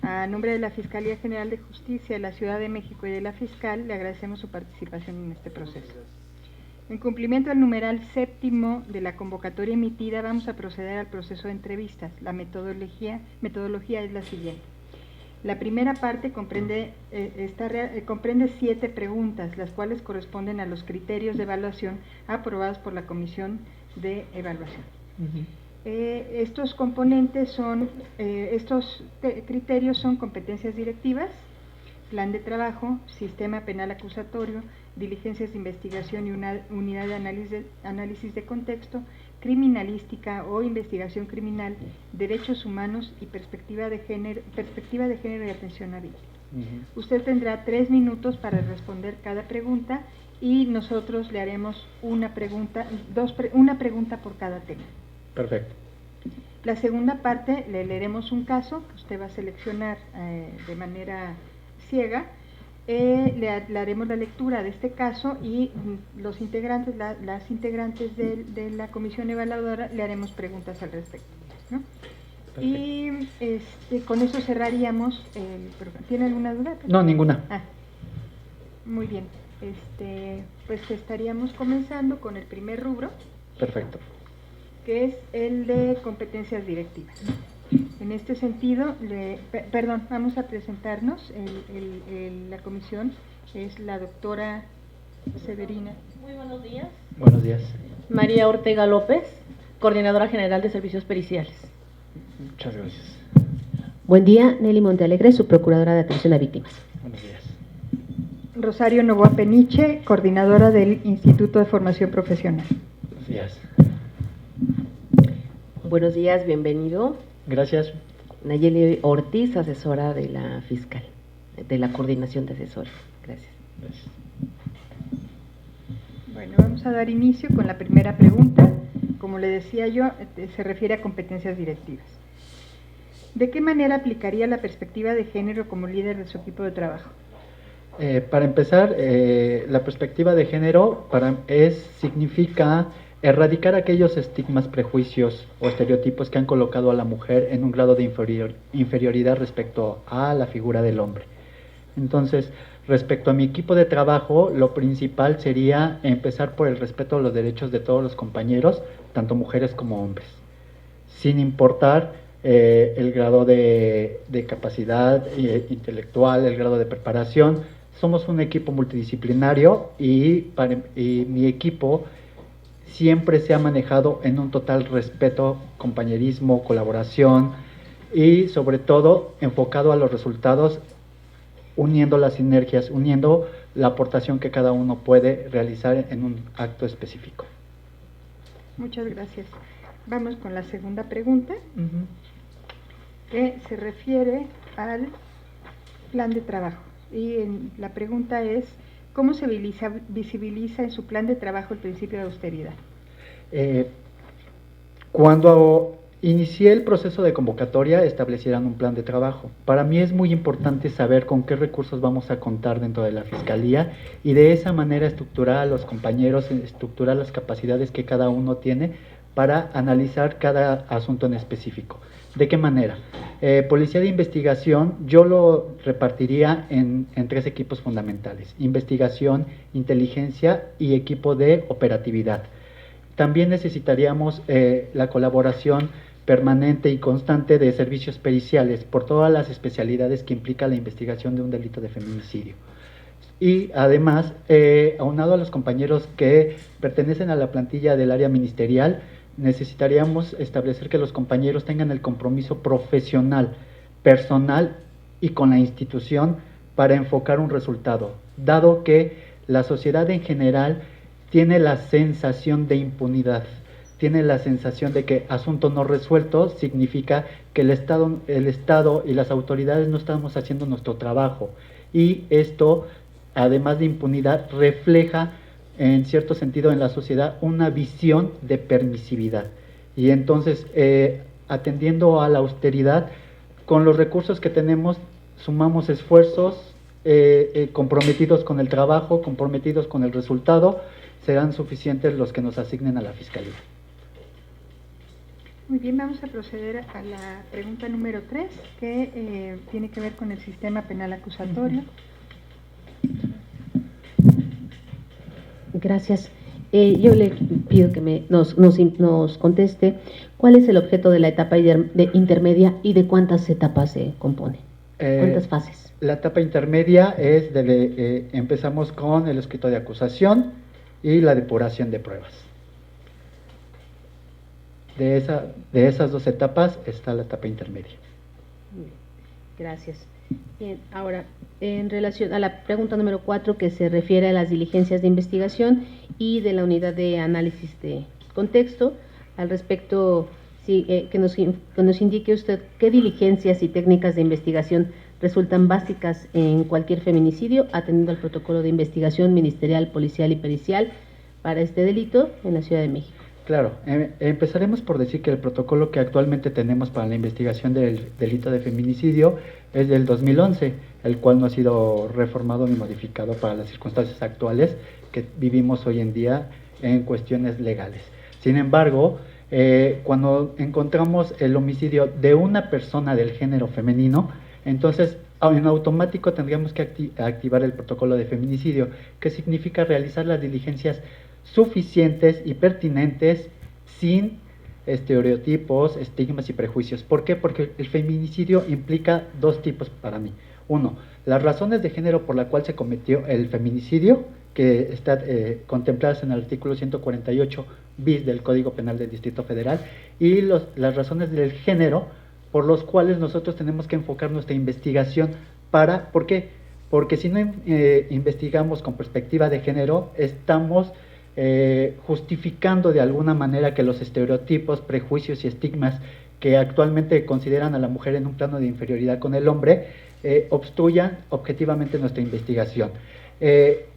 A nombre de la Fiscalía General de Justicia de la Ciudad de México y de la Fiscal, le agradecemos su participación en este proceso. En cumplimiento del numeral séptimo de la convocatoria emitida, vamos a proceder al proceso de entrevistas. La metodología es la siguiente. La primera parte comprende 7 preguntas, las cuales corresponden a los criterios de evaluación aprobados por la Comisión de Evaluación. Estos criterios son competencias directivas, plan de trabajo, sistema penal acusatorio, diligencias de investigación y una unidad de análisis de contexto, criminalística o investigación criminal, derechos humanos y perspectiva de género y atención a víctimas. Usted tendrá 3 minutos para responder cada pregunta y nosotros le haremos una pregunta por cada tema. Perfecto. La segunda parte le leeremos un caso que usted va a seleccionar de manera ciega. Le haremos la lectura de este caso y las integrantes de la comisión evaluadora le haremos preguntas al respecto, ¿no? Y con eso cerraríamos el programa. ¿Tiene alguna duda? No, ninguna. Muy bien. Pues estaríamos comenzando con el primer rubro. Perfecto. Que es el de competencias directivas. En este sentido, vamos a presentarnos. La comisión es la doctora Severina. Muy buenos días. Buenos días. María Ortega López, Coordinadora General de Servicios Periciales. Muchas gracias. Buen día, Nelly Montealegre, Subprocuradora de Atención a Víctimas. Buenos días. Rosario Novoa Peniche, Coordinadora del Instituto de Formación Profesional. Buenos días. Buenos días, bienvenido. Gracias. Nayeli Ortiz, asesora de la fiscal, de la coordinación de asesores. Gracias. Gracias. Bueno, vamos a dar inicio con la primera pregunta. Como le decía yo, se refiere a competencias directivas. ¿De qué manera aplicaría la perspectiva de género como líder de su equipo de trabajo? Para empezar, la perspectiva de género significa erradicar aquellos estigmas, prejuicios o estereotipos que han colocado a la mujer en un grado de inferioridad respecto a la figura del hombre. Entonces, respecto a mi equipo de trabajo, lo principal sería empezar por el respeto a los derechos de todos los compañeros, tanto mujeres como hombres, sin importar el grado de capacidad intelectual, el grado de preparación. Somos un equipo multidisciplinario y mi equipo siempre se ha manejado en un total respeto, compañerismo, colaboración y sobre todo enfocado a los resultados, uniendo las sinergias, uniendo la aportación que cada uno puede realizar en un acto específico. Muchas gracias. Vamos con la segunda pregunta, que se refiere al plan de trabajo. Y la pregunta es, ¿cómo se visibiliza en su plan de trabajo el principio de austeridad? Cuando inicié el proceso de convocatoria, establecieron un plan de trabajo. Para mí es muy importante saber con qué recursos vamos a contar dentro de la Fiscalía y de esa manera estructurar a los compañeros, estructurar las capacidades que cada uno tiene para analizar cada asunto en específico. ¿De qué manera? Policía de investigación, yo lo repartiría en 3 equipos fundamentales: investigación, inteligencia y equipo de operatividad. También necesitaríamos la colaboración permanente y constante de servicios periciales por todas las especialidades que implica la investigación de un delito de feminicidio. Y además, aunado a los compañeros que pertenecen a la plantilla del área ministerial, necesitaríamos establecer que los compañeros tengan el compromiso profesional, personal y con la institución para enfocar un resultado, dado que la sociedad en general tiene la sensación de impunidad, tiene la sensación de que asunto no resuelto significa que el Estado y las autoridades no estamos haciendo nuestro trabajo, y esto, además de impunidad, refleja en cierto sentido en la sociedad una visión de permisividad. Y entonces, atendiendo a la austeridad, con los recursos que tenemos, sumamos esfuerzos comprometidos con el trabajo, comprometidos con el resultado, serán suficientes los que nos asignen a la Fiscalía. Muy bien, vamos a proceder a la pregunta número 3, que tiene que ver con el sistema penal acusatorio. Gracias. Yo le pido que nos conteste cuál es el objeto de la etapa intermedia y de cuántas etapas se compone, cuántas fases. La etapa intermedia es empezamos con el escrito de acusación y la depuración de pruebas. De esas dos etapas está la etapa intermedia. Gracias. Bien, ahora, en relación a la pregunta número 4, que se refiere a las diligencias de investigación y de la unidad de análisis de contexto, al respecto, sí, que nos indique usted qué diligencias y técnicas de investigación resultan básicas en cualquier feminicidio, atendiendo al protocolo de investigación ministerial, policial y pericial para este delito en la Ciudad de México. Claro, empezaremos por decir que el protocolo que actualmente tenemos para la investigación del delito de feminicidio es del 2011, el cual no ha sido reformado ni modificado para las circunstancias actuales que vivimos hoy en día en cuestiones legales. Sin embargo, cuando encontramos el homicidio de una persona del género femenino, entonces en automático tendríamos que activar el protocolo de feminicidio, que significa realizar las diligencias suficientes y pertinentes sin estereotipos, estigmas y prejuicios. ¿Por qué? Porque el feminicidio implica dos tipos para mí. Uno, las razones de género por la cual se cometió el feminicidio, que están contempladas en el artículo 148 bis del Código Penal del Distrito Federal, y las razones del género por los cuales nosotros tenemos que enfocar nuestra investigación. ¿Por qué? Porque si no investigamos con perspectiva de género, estamos justificando de alguna manera que los estereotipos, prejuicios y estigmas que actualmente consideran a la mujer en un plano de inferioridad con el hombre obstruyan objetivamente nuestra investigación.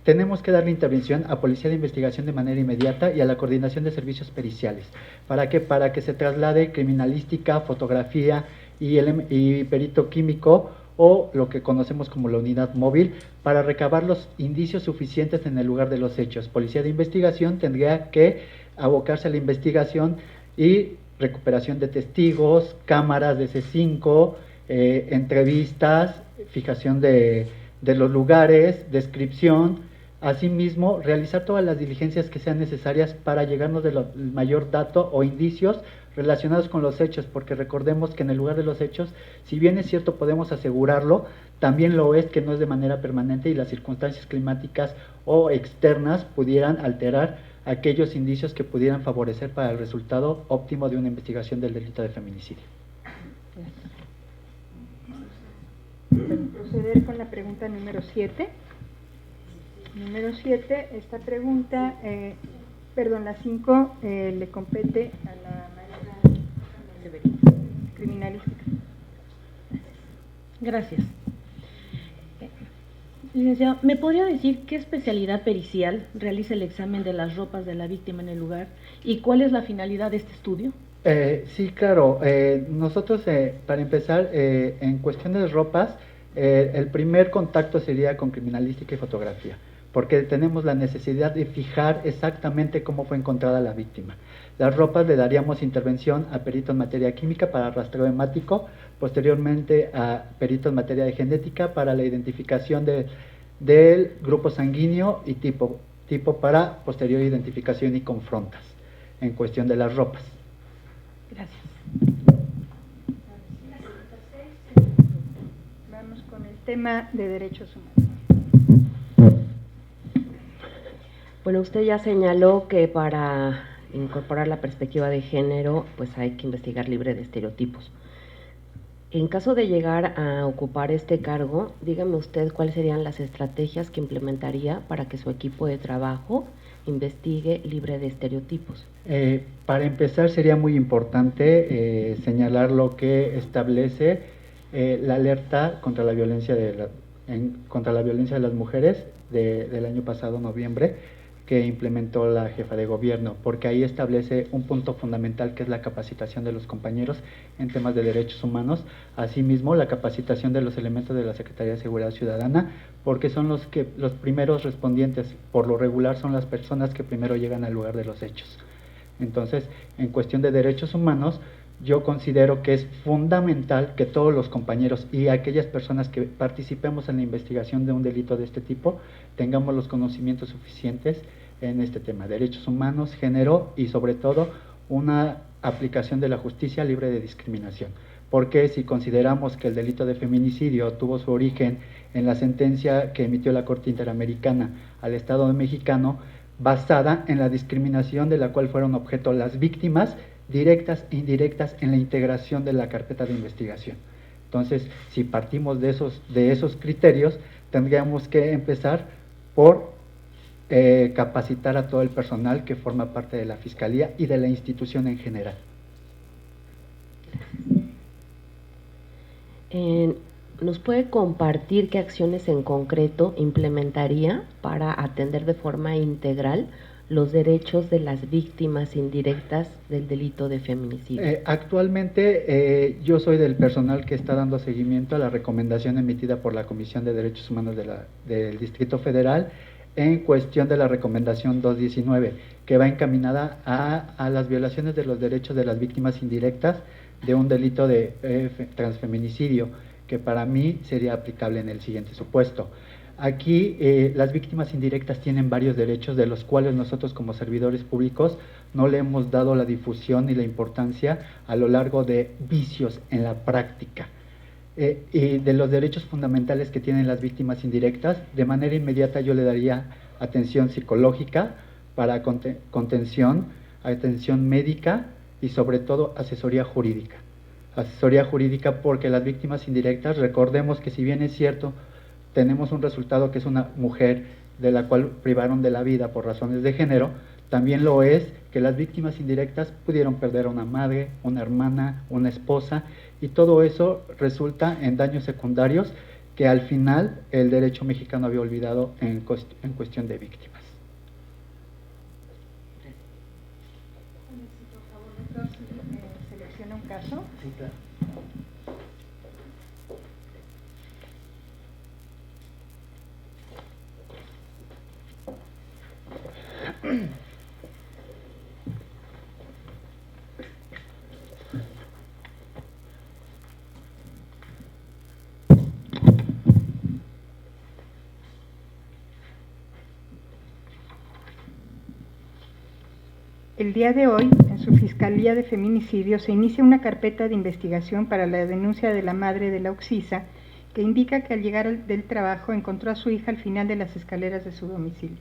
Tenemos que darle intervención a Policía de Investigación de manera inmediata y a la Coordinación de Servicios Periciales. ¿Para qué? Para que se traslade criminalística, fotografía y perito químico, o lo que conocemos como la unidad móvil, para recabar los indicios suficientes en el lugar de los hechos. Policía de Investigación tendría que abocarse a la investigación y recuperación de testigos, cámaras de C5, entrevistas, fijación de los lugares, descripción, asimismo realizar todas las diligencias que sean necesarias para llegarnos del mayor dato o indicios relacionados con los hechos, porque recordemos que en el lugar de los hechos, si bien es cierto podemos asegurarlo, también lo es que no es de manera permanente y las circunstancias climáticas o externas pudieran alterar aquellos indicios que pudieran favorecer para el resultado óptimo de una investigación del delito de feminicidio. Proceder con la pregunta número 7. Número 7, esta pregunta, la 5 le compete a la criminalística. Gracias. Licenciado, ¿me podría decir qué especialidad pericial realiza el examen de las ropas de la víctima en el lugar y cuál es la finalidad de este estudio? Sí, claro. Nosotros, para empezar, en cuestión de ropas, el primer contacto sería con criminalística y fotografía, porque tenemos la necesidad de fijar exactamente cómo fue encontrada la víctima. Las ropas le daríamos intervención a perito en materia química para rastreo hemático, posteriormente a perito en materia de genética para la identificación del grupo sanguíneo y tipo para posterior identificación y confrontas en cuestión de las ropas. Gracias. Vamos con el tema de derechos humanos. Bueno, usted ya señaló que para incorporar la perspectiva de género, pues hay que investigar libre de estereotipos. En caso de llegar a ocupar este cargo, dígame usted cuáles serían las estrategias que implementaría para que su equipo de trabajo investigue libre de estereotipos. Para empezar, sería muy importante señalar lo que establece la alerta contra la violencia de las mujeres del año pasado, noviembre, que implementó la jefa de gobierno, porque ahí establece un punto fundamental que es la capacitación de los compañeros en temas de derechos humanos, asimismo la capacitación de los elementos de la Secretaría de Seguridad Ciudadana, porque son los primeros respondientes, por lo regular son las personas que primero llegan al lugar de los hechos. Entonces, en cuestión de derechos humanos, yo considero que es fundamental que todos los compañeros y aquellas personas que participemos en la investigación de un delito de este tipo tengamos los conocimientos suficientes en este tema, derechos humanos, género y sobre todo una aplicación de la justicia libre de discriminación. Porque si consideramos que el delito de feminicidio tuvo su origen en la sentencia que emitió la Corte Interamericana al Estado mexicano, basada en la discriminación de la cual fueron objeto las víctimas directas e indirectas en la integración de la carpeta de investigación. Entonces, si partimos de esos criterios, tendríamos que empezar por capacitar a todo el personal que forma parte de la Fiscalía y de la institución en general. ¿Nos puede compartir qué acciones en concreto implementaría para atender de forma integral los derechos de las víctimas indirectas del delito de feminicidio? Actualmente yo soy del personal que está dando seguimiento a la recomendación emitida por la Comisión de Derechos Humanos del Distrito Federal en cuestión de la recomendación 219, que va encaminada a las violaciones de los derechos de las víctimas indirectas de un delito de transfeminicidio, que para mí sería aplicable en el siguiente supuesto. Aquí las víctimas indirectas tienen varios derechos de los cuales nosotros como servidores públicos no le hemos dado la difusión y la importancia a lo largo de vicios en la práctica. Y de los derechos fundamentales que tienen las víctimas indirectas, de manera inmediata yo le daría atención psicológica para contención, atención médica y sobre todo asesoría jurídica. Asesoría jurídica porque las víctimas indirectas, recordemos que si bien es cierto, tenemos un resultado que es una mujer de la cual privaron de la vida por razones de género, también lo es que las víctimas indirectas pudieron perder a una madre, una hermana, una esposa, y todo eso resulta en daños secundarios que al final el derecho mexicano había olvidado en cuestión de víctimas. Por favor, doctor, selecciona un caso. Sí, claro. El día de hoy, en su Fiscalía de Feminicidio, se inicia una carpeta de investigación para la denuncia de la madre de la occisa, que indica que al llegar del trabajo encontró a su hija al final de las escaleras de su domicilio.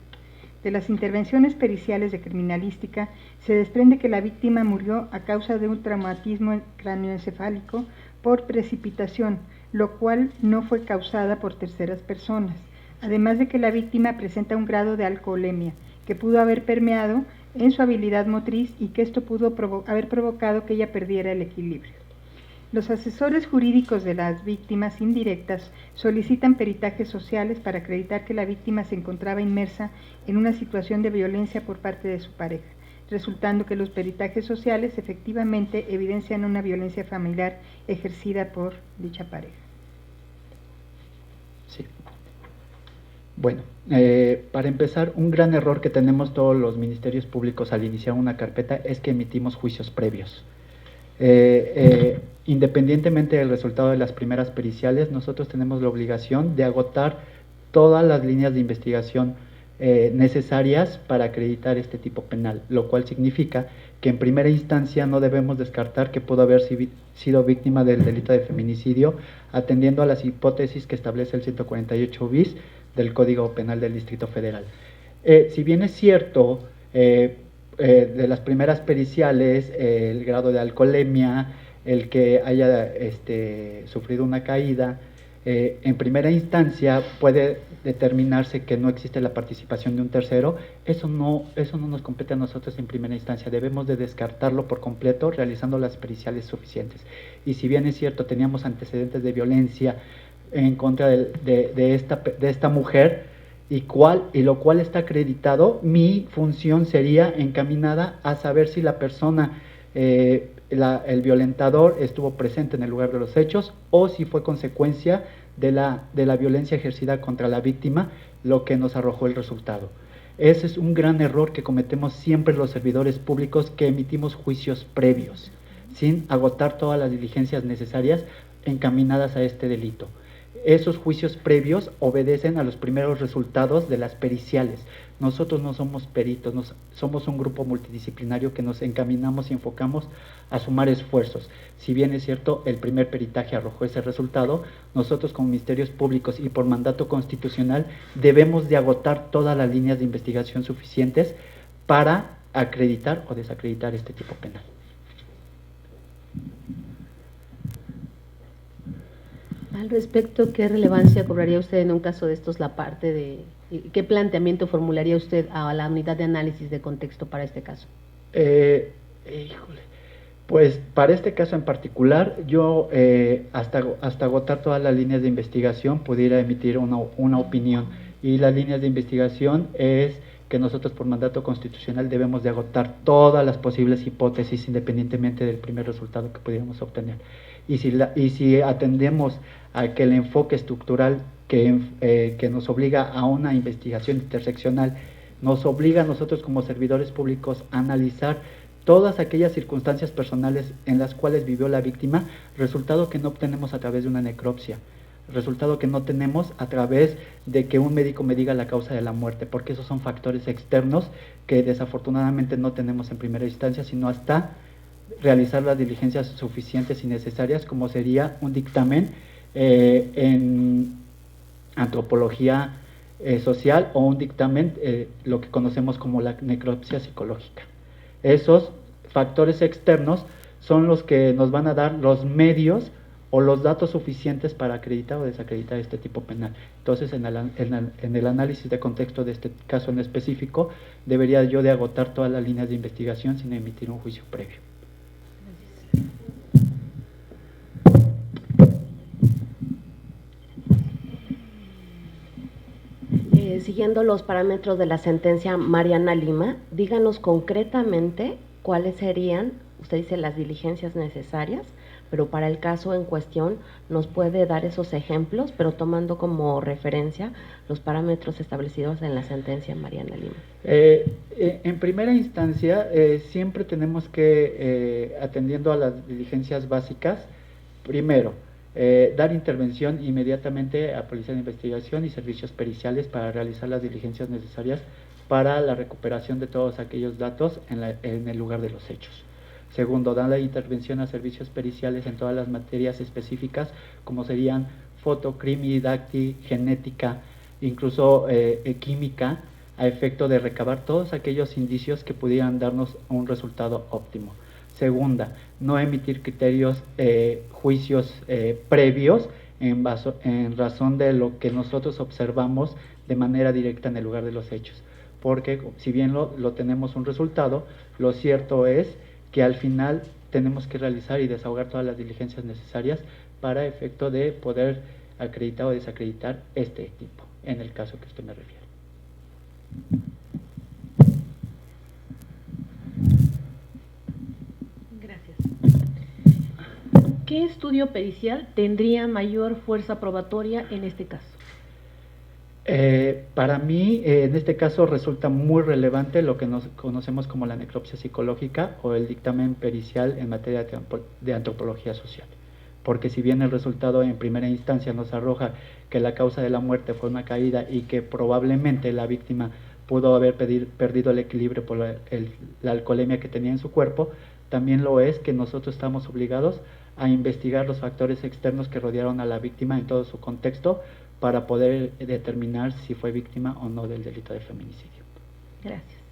De las intervenciones periciales de criminalística, se desprende que la víctima murió a causa de un traumatismo cráneoencefálico por precipitación, lo cual no fue causada por terceras personas, además de que la víctima presenta un grado de alcoholemia, que pudo haber permeado en su habilidad motriz y que esto pudo haber provocado que ella perdiera el equilibrio. Los asesores jurídicos de las víctimas indirectas solicitan peritajes sociales para acreditar que la víctima se encontraba inmersa en una situación de violencia por parte de su pareja, resultando que los peritajes sociales efectivamente evidencian una violencia familiar ejercida por dicha pareja. Sí. Bueno, para empezar, un gran error que tenemos todos los ministerios públicos al iniciar una carpeta es que emitimos juicios previos. Independientemente del resultado de las primeras periciales, nosotros tenemos la obligación de agotar todas las líneas de investigación necesarias para acreditar este tipo penal, lo cual significa que en primera instancia no debemos descartar que pudo haber sido víctima del delito de feminicidio, atendiendo a las hipótesis que establece el 148 bis del Código Penal del Distrito Federal. Si bien es cierto, de las primeras periciales, el grado de alcoholemia, el que haya sufrido una caída, en primera instancia puede determinarse que no existe la participación de un tercero. Eso no nos compete a nosotros en primera instancia, debemos de descartarlo por completo realizando las periciales suficientes. Y si bien es cierto, teníamos antecedentes de violencia en contra de esta mujer, y lo cual está acreditado, mi función sería encaminada a saber si la persona, el violentador estuvo presente en el lugar de los hechos o si fue consecuencia de la violencia ejercida contra la víctima, lo que nos arrojó el resultado. Ese es un gran error que cometemos siempre los servidores públicos, que emitimos juicios previos. sin agotar todas las diligencias necesarias encaminadas a este delito. Esos juicios previos obedecen a los primeros resultados de las periciales. Nosotros no somos peritos, somos un grupo multidisciplinario que nos encaminamos y enfocamos a sumar esfuerzos. Si bien es cierto, el primer peritaje arrojó ese resultado, nosotros como ministerios públicos y por mandato constitucional debemos de agotar todas las líneas de investigación suficientes para acreditar o desacreditar este tipo penal. Al respecto, ¿qué relevancia cobraría usted en un caso de estos la parte de, qué planteamiento formularía usted a la unidad de análisis de contexto para este caso? Pues para este caso en particular, yo hasta agotar todas las líneas de investigación pudiera emitir una opinión, y las líneas de investigación es que nosotros por mandato constitucional debemos de agotar todas las posibles hipótesis independientemente del primer resultado que pudiéramos obtener. Y si atendemos a que el enfoque estructural que nos obliga a una investigación interseccional, nos obliga a nosotros como servidores públicos a analizar todas aquellas circunstancias personales en las cuales vivió la víctima, resultado que no obtenemos a través de una necropsia, resultado que no tenemos a través de que un médico me diga la causa de la muerte, porque esos son factores externos que desafortunadamente no tenemos en primera instancia, sino hasta realizar las diligencias suficientes y necesarias, como sería un dictamen en antropología social o un dictamen, lo que conocemos como la necropsia psicológica. Esos factores externos son los que nos van a dar los medios o los datos suficientes para acreditar o desacreditar este tipo penal. Entonces, en el análisis de contexto de este caso en específico, debería yo de agotar todas las líneas de investigación sin emitir un juicio previo. Siguiendo los parámetros de la sentencia Mariana Lima, díganos concretamente cuáles serían, usted dice, las diligencias necesarias, pero para el caso en cuestión nos puede dar esos ejemplos, pero tomando como referencia los parámetros establecidos en la sentencia Mariana Lima. En primera instancia, siempre tenemos que, atendiendo a las diligencias básicas, primero, dar intervención inmediatamente a Policía de Investigación y servicios periciales para realizar las diligencias necesarias para la recuperación de todos aquellos datos en el lugar de los hechos. Segundo, dar la intervención a servicios periciales en todas las materias específicas, como serían foto, crimidáctil, genética, incluso química, a efecto de recabar todos aquellos indicios que pudieran darnos un resultado óptimo. Segunda, no emitir criterios, juicios previos en razón de lo que nosotros observamos de manera directa en el lugar de los hechos, porque si bien lo tenemos un resultado, lo cierto es que al final tenemos que realizar y desahogar todas las diligencias necesarias para efecto de poder acreditar o desacreditar este tipo, en el caso que usted me refiere. ¿Qué estudio pericial tendría mayor fuerza probatoria en este caso? Para mí, en este caso, resulta muy relevante lo que nos conocemos como la necropsia psicológica o el dictamen pericial en materia de antropología social. Porque si bien el resultado en primera instancia nos arroja que la causa de la muerte fue una caída y que probablemente la víctima pudo haber perdido el equilibrio por la alcoholemia que tenía en su cuerpo, también lo es que nosotros estamos obligados a investigar los factores externos que rodearon a la víctima en todo su contexto para poder determinar si fue víctima o no del delito de feminicidio. Gracias.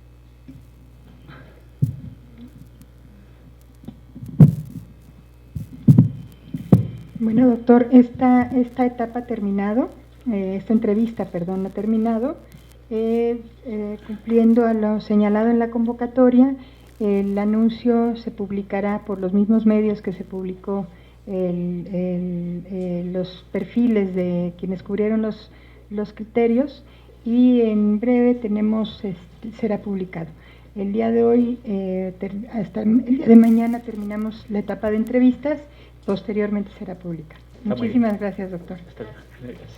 Bueno, doctor, esta etapa ha terminado, esta entrevista, perdón, ha terminado, cumpliendo a lo señalado en la convocatoria. El anuncio se publicará por los mismos medios que se publicó los perfiles de quienes cubrieron los criterios, y en breve será publicado. El día de hoy, hasta el día de mañana terminamos la etapa de entrevistas, posteriormente será publicado. Muchísimas gracias, doctor. Gracias.